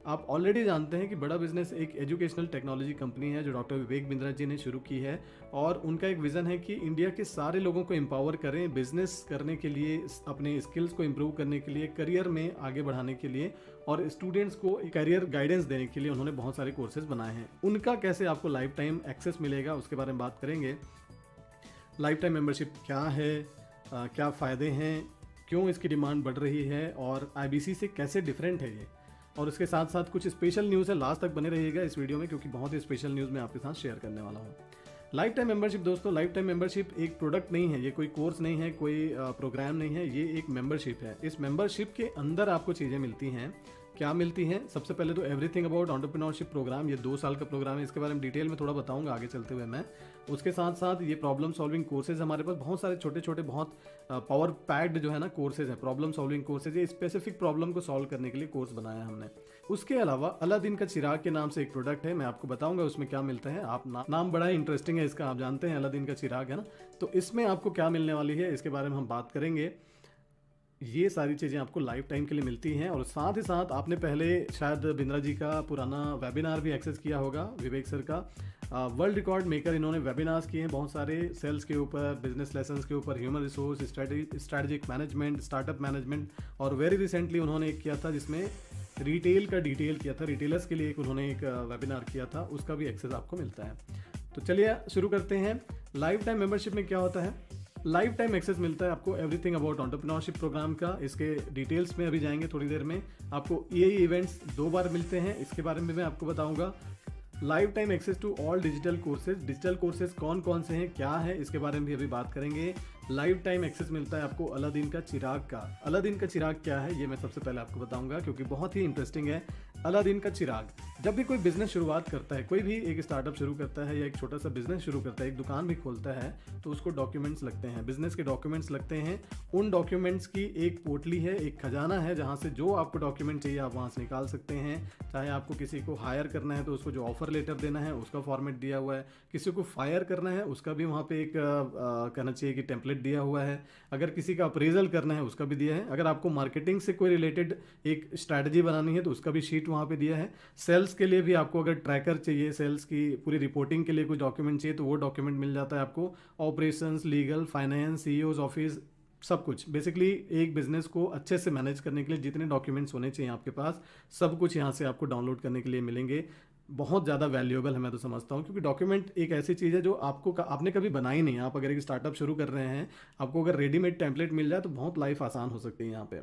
आप ऑलरेडी जानते हैं कि बड़ा बिजनेस एक एजुकेशनल टेक्नोलॉजी कंपनी है जो डॉक्टर विवेक बिंद्रा जी ने शुरू की है और उनका एक विज़न है कि इंडिया के सारे लोगों को एम्पावर करें बिजनेस करने के लिए, अपने स्किल्स को इम्प्रूव करने के लिए, करियर में आगे बढ़ाने के लिए और स्टूडेंट्स को करियर गाइडेंस देने के लिए उन्होंने बहुत सारे कोर्सेज बनाए हैं। उनका कैसे आपको लाइफ टाइम एक्सेस मिलेगा उसके बारे में बात करेंगे। लाइफ टाइम मेंबरशिप क्या है, क्या फ़ायदे हैं, क्यों इसकी डिमांड बढ़ रही है और आईबीसी से कैसे डिफरेंट है ये, और उसके साथ साथ कुछ स्पेशल न्यूज़ है। लास्ट तक बने रहिएगा इस वीडियो में क्योंकि बहुत ही स्पेशल न्यूज़ मैं आपके साथ शेयर करने वाला हूँ। लाइफ टाइम मेंबरशिप दोस्तों, लाइफ टाइम मेंबरशिप एक प्रोडक्ट नहीं है, ये कोई कोर्स नहीं है, कोई प्रोग्राम नहीं है, ये एक मेंबरशिप है। इस मेंबरशिप के अंदर आपको चीज़ें मिलती हैं। क्या मिलती हैं? सबसे पहले तो एवरीथिंग अबाउट एंटरप्रेन्योरशिप प्रोग्राम, ये 2 साल का प्रोग्राम है। इसके बारे में डिटेल में थोड़ा बताऊंगा आगे चलते हुए मैं। उसके साथ साथ ये प्रॉब्लम सॉल्विंग कोर्सेज, हमारे पास बहुत सारे छोटे छोटे बहुत पावर पैक्ड जो है ना कोर्सेज हैं, प्रॉब्लम सॉल्विंग कोर्सेज। ये स्पेसिफिक प्रॉब्लम को सॉल्व करने के लिए कोर्स बनाया हमने। उसके अलावा अलादीन का चिराग के नाम से एक प्रोडक्ट है, मैं आपको बताऊंगा उसमें क्या मिलता है। आप नाम बड़ा इंटरेस्टिंग है इसका, आप जानते हैं अलादीन का चिराग है ना, तो इसमें आपको क्या मिलने वाली है इसके बारे में हम बात करेंगे। ये सारी चीज़ें आपको लाइफ टाइम के लिए मिलती हैं और साथ ही साथ आपने पहले शायद बिंद्रा जी का पुराना वेबिनार भी एक्सेस किया होगा, विवेक सर का। वर्ल्ड रिकॉर्ड मेकर इन्होंने वेबिनार्स किए हैं बहुत सारे, सेल्स के ऊपर, बिजनेस लेसन्स के ऊपर, human resource, strategic management, startup management, और वेरी रिसेंटली उन्होंने एक किया था जिसमें रिटेल का डिटेल किया था, रिटेलर्स के लिए एक उन्होंने एक वेबिनार किया था, उसका भी एक्सेस आपको मिलता है। तो चलिए शुरू करते हैं। लाइफ टाइम मेंबरशिप में क्या होता है? लाइफ टाइम एक्सेस मिलता है आपको एवरीथिंग अबाउट एंटरप्रेन्योरशिप प्रोग्राम का। इसके डिटेल्स में अभी जाएंगे थोड़ी देर में। आपको ये इवेंट्स 2 बार मिलते हैं, इसके बारे में मैं आपको बताऊंगा। Lifetime access to all digital courses, digital courses कौन कौन से हैं, क्या है, इसके बारे में भी अभी बात करेंगे। लाइफ टाइम एक्सेस मिलता है आपको अलादीन का चिराग का। अलादीन का चिराग क्या है ये मैं सबसे पहले आपको बताऊंगा क्योंकि बहुत ही इंटरेस्टिंग है। अलादीन का चिराग, जब भी कोई बिजनेस शुरुआत करता है, कोई भी एक स्टार्टअप शुरू करता है या एक छोटा सा बिजनेस शुरू करता है, एक दुकान भी खोलता है, तो उसको डॉक्यूमेंट्स लगते हैं, बिजनेस के डॉक्यूमेंट्स लगते हैं। उन डॉक्यूमेंट्स की एक पोटली है, एक खजाना है जहाँ से जो आपको डॉक्यूमेंट चाहिए आप वहाँ से निकाल सकते हैं। चाहे आपको किसी को हायर करना है तो उसको जो ऑफर लेटर देना है उसका फॉर्मेट दिया हुआ है, किसी को फायर करना है उसका भी वहाँ पे एक कहना चाहिए कि टेम्पलेट दिया हुआ है, अगर किसी का अप्रेजल करना है उसका भी दिया है, अगर आपको मार्केटिंग से कोई रिलेटेड एक स्ट्रैटेजी बनानी है तो उसका भी शीट वहाँ पे दिया है। सेल्स के लिए भी आपको अगर ट्रैकर चाहिए, सेल्स की पूरी रिपोर्टिंग के लिए कोई डॉक्यूमेंट चाहिए तो वो डॉक्यूमेंट मिल जाता है आपको। Operations, legal, finance, CEOs office, सब कुछ बेसिकली एक बिजनेस को अच्छे से मैनेज करने के लिए जितने डॉक्यूमेंट्स होने चाहिए आपके पास, सब कुछ यहाँ से आपको डाउनलोड करने के लिए मिलेंगे। बहुत ज़्यादा वैल्यूएबल है मैं तो समझता हूँ, क्योंकि डॉक्यूमेंट एक ऐसी चीज़ है जो आपने कभी बनाई नहीं। आप अगर एक स्टार्टअप शुरू कर रहे हैं, आपको अगर रेडीमेड टेम्पलेट मिल जाए तो बहुत लाइफ आसान हो सकती है यहाँ पे।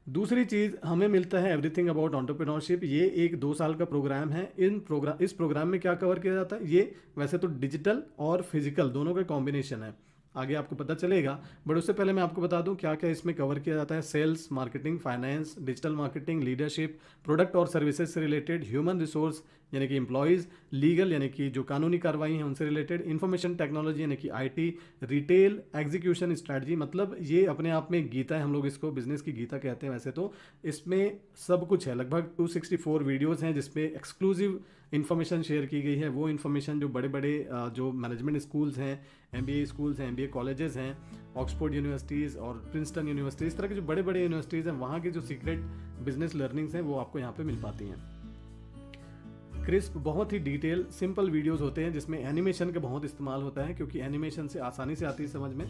दूसरी चीज़ हमें मिलता है एवरीथिंग अबाउट एंटरप्रेन्योरशिप। ये एक 2 साल का प्रोग्राम है। इस प्रोग्राम में क्या कवर किया जाता है? ये वैसे तो डिजिटल और फिजिकल दोनों का कॉम्बिनेशन है, आगे आपको पता चलेगा, बट उससे पहले मैं आपको बता दूं क्या क्या इसमें कवर किया जाता है। Sales, marketing, finance, digital marketing, leadership, product और सर्विसेज से रिलेटेड, ह्यूमन रिसोर्स यानी कि एम्प्लॉयज़, लीगल यानी कि जो कानूनी कार्रवाई हैं उनसे रिलेटेड, इंफॉर्मेशन टेक्नोलॉजी यानी कि आईटी, रिटेल, एग्जीक्यूशन स्ट्रैटेजी। मतलब ये अपने आप में गीता है, हम लोग इसको बिजनेस की गीता कहते हैं वैसे तो। इसमें सब कुछ है, लगभग 264 वीडियोज़ हैं जिसमें एक्सक्लूसिव इन्फॉर्मेशन शेयर की गई है। वो इन्फॉर्मेशन जो बड़े बड़े जो मैनेजमेंट स्कूल्स हैं, एमबीए स्कूल्स हैं, एमबीए कॉलेजेस हैं, ऑक्सफोर्ड यूनिवर्सिटीज़ और प्रिंसटन यूनिवर्सिटी, इस तरह के जो बड़े बड़े यूनिवर्सिटीज़ हैं वहाँ की जो सीक्रेट बिजनेस लर्निंग्स हैं वो आपको यहाँ पे मिल पाती हैं। क्रिस्प, बहुत ही डिटेल, सिंपल वीडियोस होते हैं जिसमें एनिमेशन का बहुत इस्तेमाल होता है क्योंकि एनिमेशन से आसानी से आती है समझ में।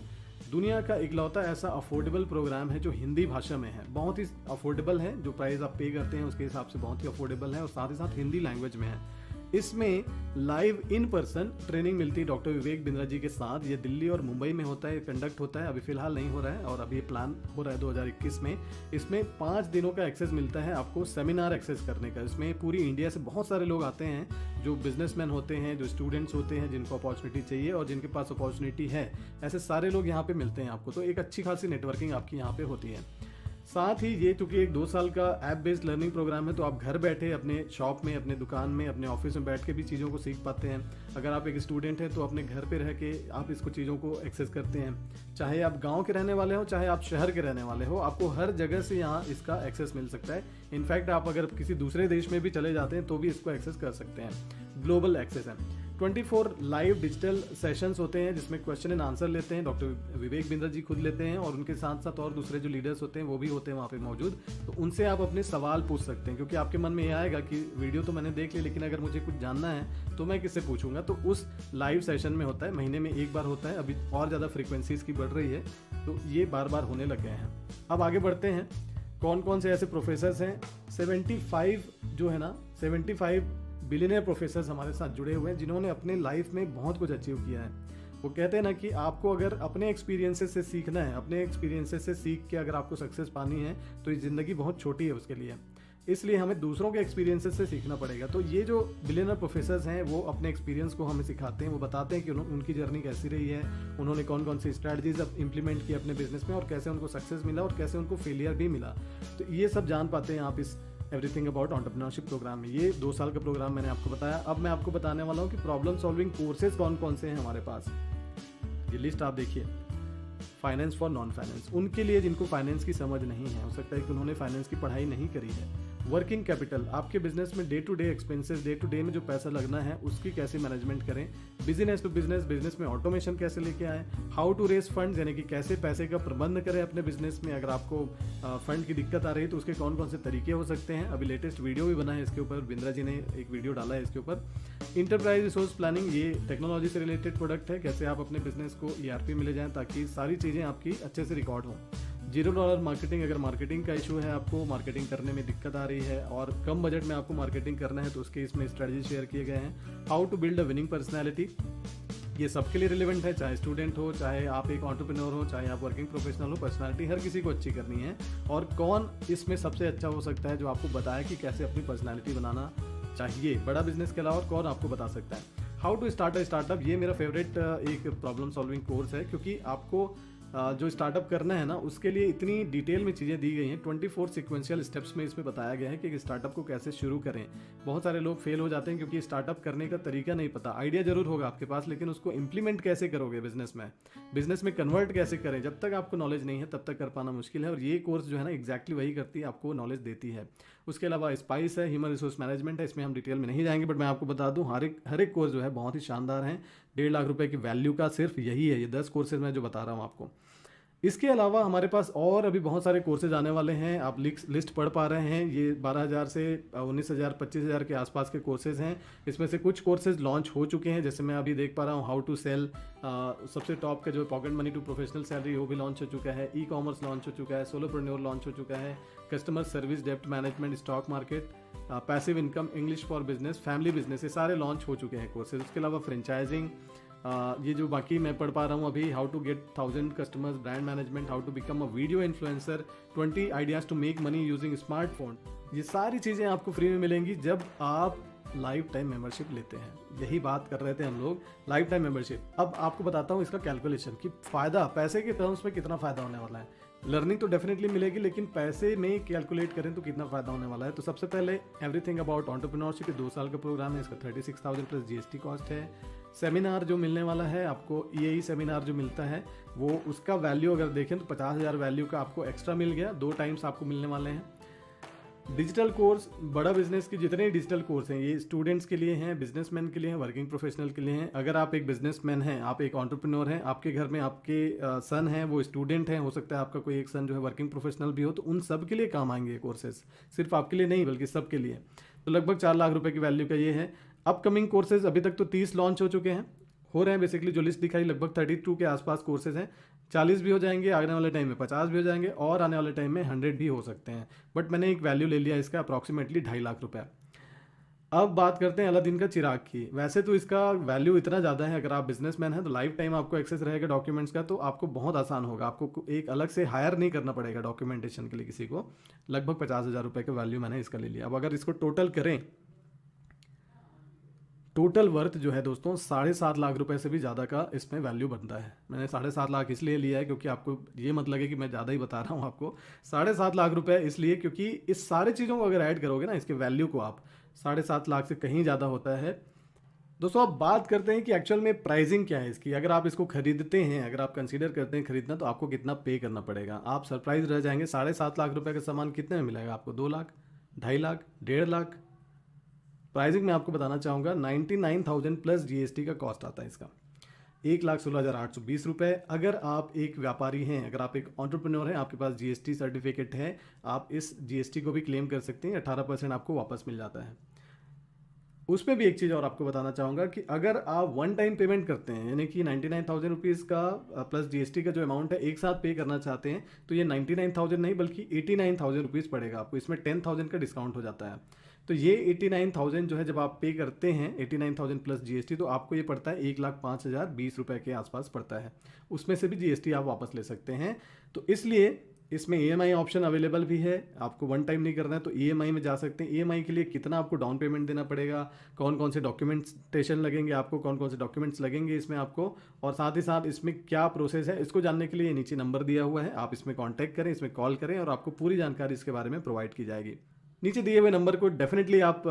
दुनिया का इकलौता ऐसा अफोर्डेबल प्रोग्राम है जो हिंदी भाषा में है, बहुत ही अफोर्डेबल है, जो प्राइस आप पे करते हैं उसके हिसाब से बहुत ही अफोर्डेबल है और साथ ही साथ हिंदी लैंग्वेज में है। इसमें लाइव इन पर्सन ट्रेनिंग मिलती है डॉक्टर विवेक बिंद्रा जी के साथ। ये दिल्ली और मुंबई में होता है, कंडक्ट होता है, अभी फिलहाल नहीं हो रहा है और अभी प्लान हो रहा है 2021 में। इसमें 5 दिनों का एक्सेस मिलता है आपको सेमिनार एक्सेस करने का। इसमें पूरी इंडिया से बहुत सारे लोग आते हैं, जो बिजनेसमैन होते हैं, जो स्टूडेंट्स होते हैं, जिनको अपॉर्चुनिटी चाहिए और जिनके पास अपॉर्चुनिटी है, ऐसे सारे लोग यहाँ पे मिलते हैं आपको। तो एक अच्छी खासी नेटवर्किंग आपकी यहाँ पे होती है। साथ ही ये चूंकि एक 2 साल का ऐप बेस्ड लर्निंग प्रोग्राम है तो आप घर बैठे अपने शॉप में, अपने दुकान में, अपने ऑफिस में बैठ के भी चीज़ों को सीख पाते हैं। अगर आप एक स्टूडेंट हैं तो अपने घर पे रह के आप इसको चीज़ों को एक्सेस करते हैं। चाहे आप गांव के रहने वाले हो, चाहे आप शहर के रहने वाले हो, आपको हर जगह से यहाँ इसका एक्सेस मिल सकता है। इनफैक्ट आप अगर किसी दूसरे देश में भी चले जाते हैं तो भी इसको एक्सेस कर सकते हैं। ग्लोबल एक्सेस है। 24 लाइव डिजिटल सेशंस होते हैं जिसमें क्वेश्चन एंड आंसर लेते हैं, डॉक्टर विवेक बिंद्रा जी खुद लेते हैं और उनके साथ साथ और दूसरे जो लीडर्स होते हैं वो भी होते हैं वहाँ पे मौजूद। तो उनसे आप अपने सवाल पूछ सकते हैं, क्योंकि आपके मन में ये आएगा कि वीडियो तो मैंने देख ली लेकिन अगर मुझे कुछ जानना है तो मैं किससे पूछूंगा। तो उस लाइव सेशन में होता है, महीने में एक बार होता है, अभी और ज़्यादा फ्रिक्वेंसीज की बढ़ रही है तो ये बार बार होने लग गए हैं। अब आगे बढ़ते हैं, कौन कौन से ऐसे प्रोफेसर्स हैं। 75 जो है ना 75 बिलियनियर प्रोफेसर्स हमारे साथ जुड़े हुए हैं जिन्होंने अपने लाइफ में बहुत कुछ अचीव किया है। वो कहते हैं ना कि आपको अगर अपने एक्सपीरियंसेस से सीखना है, अपने एक्सपीरियंसेस से सीख के अगर आपको सक्सेस पानी है तो ये ज़िंदगी बहुत छोटी है उसके लिए, इसलिए हमें दूसरों के एक्सपीरियंसेस से सीखना पड़ेगा। तो ये जो बिलियनर प्रोफेसर्स हैं वो अपने एक्सपीरियंस को हमें सिखाते हैं, वो बताते हैं कि उनकी जर्नी कैसी रही है, उन्होंने कौन कौन सी स्ट्रैटेजीज इंप्लीमेंट की अपने बिजनेस में और कैसे उनको सक्सेस मिला और कैसे उनको फेलियर भी मिला। तो ये सब जान पाते हैं आप इस एवरीथिंग अबाउट एंटरप्रेन्योरशिप प्रोग्राम में। ये 2 साल का प्रोग्राम मैंने आपको बताया। अब मैं आपको बताने वाला हूँ कि प्रॉब्लम सॉल्विंग कोर्सेज कौन कौन से हैं हमारे पास। ये लिस्ट आप देखिए। फाइनेंस फॉर नॉन फाइनेंस, उनके लिए जिनको फाइनेंस की समझ नहीं है, हो सकता है कि उन्होंने फाइनेंस की पढ़ाई नहीं करी है। वर्किंग कैपिटल, आपके बिजनेस में day to day expenses, day to day में जो पैसा लगना है उसकी कैसे मैनेजमेंट करें। बिजनेस टू बिजनेस, बिजनेस में ऑटोमेशन कैसे लेके आएँ। हाउ टू रेस फंड्स, यानी कि कैसे पैसे का प्रबंध करें अपने बिजनेस में। अगर आपको फंड की दिक्कत आ रही है तो उसके कौन कौन से तरीके हो सकते हैं। अभी लेटेस्ट वीडियो भी बना है इसके ऊपर, बिंद्रा जी ने एक वीडियो डाला है इसके ऊपर। इंटरप्राइज रिसोर्स प्लानिंग, ये टेक्नोलॉजी से रिलेटेड प्रोडक्ट है, कैसे आप अपने बिजनेस को ERP में ले जाएं ताकि सारी चीज़ें आपकी अच्छे से रिकॉर्ड हों। $0 मार्केटिंग, अगर मार्केटिंग का इशू है, आपको मार्केटिंग करने में दिक्कत आ रही है और कम बजट में आपको मार्केटिंग करना है तो उसके इसमें स्ट्रेटजी शेयर किए गए हैं। How to build a winning personality, ये सबके लिए रिलेवेंट है, चाहे स्टूडेंट हो, चाहे आप एक एंटरप्रेन्योर हो, चाहे आप वर्किंग प्रोफेशनल हो। पर्सनालिटी हर किसी को अच्छी करनी है और कौन इसमें सबसे अच्छा हो सकता है जो आपको बताए कि कैसे अपनी पर्सनालिटी बनाना चाहिए बड़ा बिजनेस के अलावा, कौन आपको बता सकता है। How to start a startup, ये मेरा फेवरेट एक प्रॉब्लम सॉल्विंग कोर्स है, क्योंकि आपको जो स्टार्टअप करना है ना उसके लिए इतनी डिटेल में चीज़ें दी गई हैं। 24 सिक्वेंशियल स्टेप्स में इसमें बताया गया है कि स्टार्टअप को कैसे शुरू करें। बहुत सारे लोग फेल हो जाते हैं क्योंकि स्टार्टअप करने का तरीका नहीं पता। आइडिया जरूर होगा आपके पास लेकिन उसको इंप्लीमेंट कैसे करोगे बिजनेस में कन्वर्ट कैसे करें, जब तक आपको नॉलेज नहीं है तब तक कर पाना मुश्किल है। और ये कोर्स जो है ना एग्जैक्टली वही करती है, आपको नॉलेज देती है। उसके अलावा स्पाइस है, ह्यूमन रिसोर्स मैनेजमेंट है, इसमें हम डिटेल में नहीं जाएंगे बट मैं आपको बता दूं हर एक कोर्स जो है बहुत ही शानदार है। 1.5 लाख रुपए की वैल्यू का सिर्फ यही है, ये 10 कोर्सेज मैं जो बता रहा हूँ आपको। इसके अलावा हमारे पास और अभी बहुत सारे कोर्सेज आने वाले हैं, आप लिस्ट पढ़ पा रहे हैं। ये 12,000 से 19,000 25,000 के आसपास के कोर्सेज हैं। इसमें से कुछ कोर्सेज लॉन्च हो चुके हैं, जैसे मैं अभी देख पा रहा हूँ हाउ टू सेल, सबसे टॉप का जो pocket money to professional salary वो भी लॉन्च हो चुका है। ई-कॉमर्स लॉन्च हो चुका है, सोलोप्रेन्योर लॉन्च हो चुका है, कस्टमर सर्विस, डेप्ट management, stock market, passive income, English for business, family business, ये सारे लॉन्च हो चुके हैं कोर्सेज। उसके अलावा फ्रेंचाइजिंग, ये जो बाकी मैं पढ़ पा रहा हूँ अभी, how to get 1000 customers, brand management, how to become a video influencer, 20 ideas to make money using smartphone. ये सारी चीज़ें आपको फ्री में मिलेंगी जब आप लाइफ टाइम मेंबरशिप लेते हैं। यही बात कर रहे थे हम लोग, लाइफ टाइम मेंबरशिप। अब आपको बताता हूँ इसका कैलकुलेशन कि फ़ायदा पैसे के टर्म्स में कितना फ़ायदा होने वाला है। लर्निंग तो डेफिनेटली मिलेगी लेकिन पैसे में कैलकुलेट करें तो कितना फ़ायदा होने वाला है। तो सबसे पहले एवरीथिंग अबाउट एंटरप्रेन्योरशिप, 2 साल का प्रोग्राम है, इसका 36,000 प्लस GST कॉस्ट है। सेमिनार जो मिलने वाला है आपको, EAE सेमिनार जो मिलता है वो उसका वैल्यू अगर देखें तो 50,000 वैल्यू का आपको एक्स्ट्रा मिल गया, 2 टाइम्स आपको मिलने वाले हैं। डिजिटल कोर्स, बड़ा बिजनेस के जितने डिजिटल कोर्स हैं ये स्टूडेंट्स के लिए हैं, बिजनेसमैन के लिए हैं, वर्किंग प्रोफेशनल के लिए हैं। अगर आप एक बिजनेसमैन हैं, आप एक एंटरप्रेन्योर हैं, आपके घर में आपके सन हैं वो स्टूडेंट हैं, हो सकता है आपका कोई एक सन जो है वर्किंग प्रोफेशनल भी हो, तो उन सब के लिए काम आएंगे ये कोर्सेज, सिर्फ आपके लिए नहीं बल्कि सबके लिए। तो लगभग 4 लाख रुपए की वैल्यू का ये है। अपकमिंग कोर्सेज अभी तक तो 30 लॉन्च हो चुके हैं, हो रहे हैं बेसिकली, जो लिस्ट दिखाई लगभग 32 के आसपास कोर्सेज हैं। 40 भी हो जाएंगे, आने वाले टाइम में 50 भी हो जाएंगे और आने वाले टाइम में 100 भी हो सकते हैं। बट मैंने एक वैल्यू ले लिया इसका अप्रॉक्सीमेटली 2.5 लाख रुपया। अब बात करते हैं अलादीन का चिराग की। वैसे तो इसका वैल्यू इतना ज़्यादा है, अगर आप बिजनेसमैन हैं तो लाइफ टाइम आपको एक्सेस रहेगा डॉक्यूमेंट्स का, तो आपको बहुत आसान होगा, आपको एक अलग से हायर नहीं करना पड़ेगा डॉक्यूमेंटेशन के लिए किसी को। लगभग 50,000 रुपये का वैल्यू मैंने इसका ले लिया। अब अगर इसको टोटल करें, टोटल वर्थ जो है दोस्तों 7.5 लाख रुपए से भी ज़्यादा का इसमें वैल्यू बनता है। मैंने 7.5 लाख इसलिए लिया है क्योंकि आपको ये मत लगे कि मैं ज़्यादा ही बता रहा हूँ आपको। 7.5 लाख रुपए इसलिए क्योंकि इस सारे चीज़ों को अगर ऐड करोगे ना इसके वैल्यू को, आप 7.5 लाख से कहीं ज़्यादा होता है। दोस्तों अब बात करते हैं कि एक्चुअल में प्राइसिंग क्या है इसकी। अगर आप इसको खरीदते हैं, अगर आप कंसीडर करते हैं खरीदना, तो आपको कितना पे करना पड़ेगा, आप सरप्राइज रह जाएंगे। 7.5 लाख रुपए का सामान कितने में मिलेगा आपको? 2 लाख, 2.5 लाख, 1.5 लाख, प्राइसिंग मैं आपको बताना चाहूँगा 99,000 प्लस जीएसटी का कॉस्ट आता है इसका, 1,16,820 रुपये। अगर आप एक व्यापारी हैं, अगर आप एक एंटरप्रेन्योर हैं, आपके पास जीएसटी सर्टिफिकेट है, आप इस जीएसटी को भी क्लेम कर सकते हैं, 18% आपको वापस मिल जाता है। उसमें भी एक चीज़ और आपको बताना चाहूँगा कि अगर आप वन टाइम पेमेंट करते हैं, यानी कि 99,000 रुपीज़ का प्लस जीएसटी का जो अमाउंट है एक साथ पे करना चाहते हैं, तो ये 99,000 नहीं बल्कि 89,000 रुपीज़ पड़ेगा आपको, इसमें 10,000 का डिस्काउंट हो जाता है। तो ये 89,000 जो है जब आप पे करते हैं 89,000 प्लस जीएसटी, तो आपको ये पड़ता है 1,05,020 रुपये के आसपास पड़ता है। उसमें से भी जीएसटी आप वापस ले सकते हैं। तो इसलिए इसमें ईएमआई ऑप्शन अवेलेबल भी है, आपको वन टाइम नहीं करना है तो ईएमआई में जा सकते हैं। ईएमआई के लिए कितना आपको डाउन पेमेंट देना पड़ेगा, कौन कौन से डॉक्यूमेंटेशन लगेंगे आपको, कौन कौन से डॉक्यूमेंट्स लगेंगे इसमें आपको, और साथ ही साथ इसमें क्या प्रोसेस है, इसको जानने के लिए नीचे नंबर दिया हुआ है, आप इसमें कॉन्टैक्ट करें, इसमें कॉल करें और आपको पूरी जानकारी इसके बारे में प्रोवाइड की जाएगी। नीचे दिए हुए नंबर को डेफिनेटली आप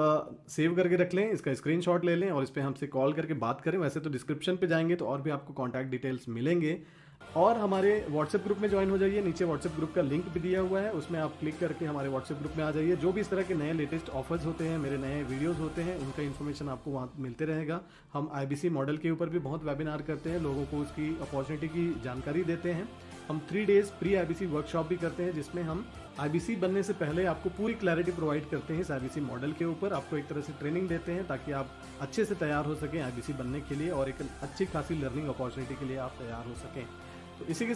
सेव करके रख लें, इसका स्क्रीनशॉट ले लें और इस पर हमसे कॉल करके बात करें। वैसे तो डिस्क्रिप्शन पे जाएंगे तो और भी आपको कॉन्टैक्ट डिटेल्स मिलेंगे, और हमारे व्हाट्सएप ग्रुप में ज्वाइन हो जाइए। नीचे व्हाट्सएप ग्रुप का लिंक भी दिया हुआ है, उसमें आप क्लिक करके हमारे व्हाट्सएप ग्रुप में आ जाइए। जो भी इस तरह के नए लेटेस्ट ऑफर्स होते हैं, मेरे नए वीडियोस होते हैं, उनका इन्फॉर्मेशन आपको वहाँ मिलते रहेगा। हम आईबीसी मॉडल के ऊपर भी बहुत वेबिनार करते हैं, लोगों को उसकी अपॉर्चुनिटी की जानकारी देते हैं। हम 3 डेज प्री आईबीसी वर्कशॉप भी करते हैं, जिसमें हम आईबीसी बनने से पहले आपको पूरी क्लैरिटी प्रोवाइड करते हैं इस आईबीसी मॉडल के ऊपर, आपको एक तरह से ट्रेनिंग देते हैं ताकि आप अच्छे से तैयार हो सकें आईबीसी बनने के लिए और एक अच्छी खासी लर्निंग अपॉर्चुनिटी के लिए आप तैयार हो सकें। तो इसी के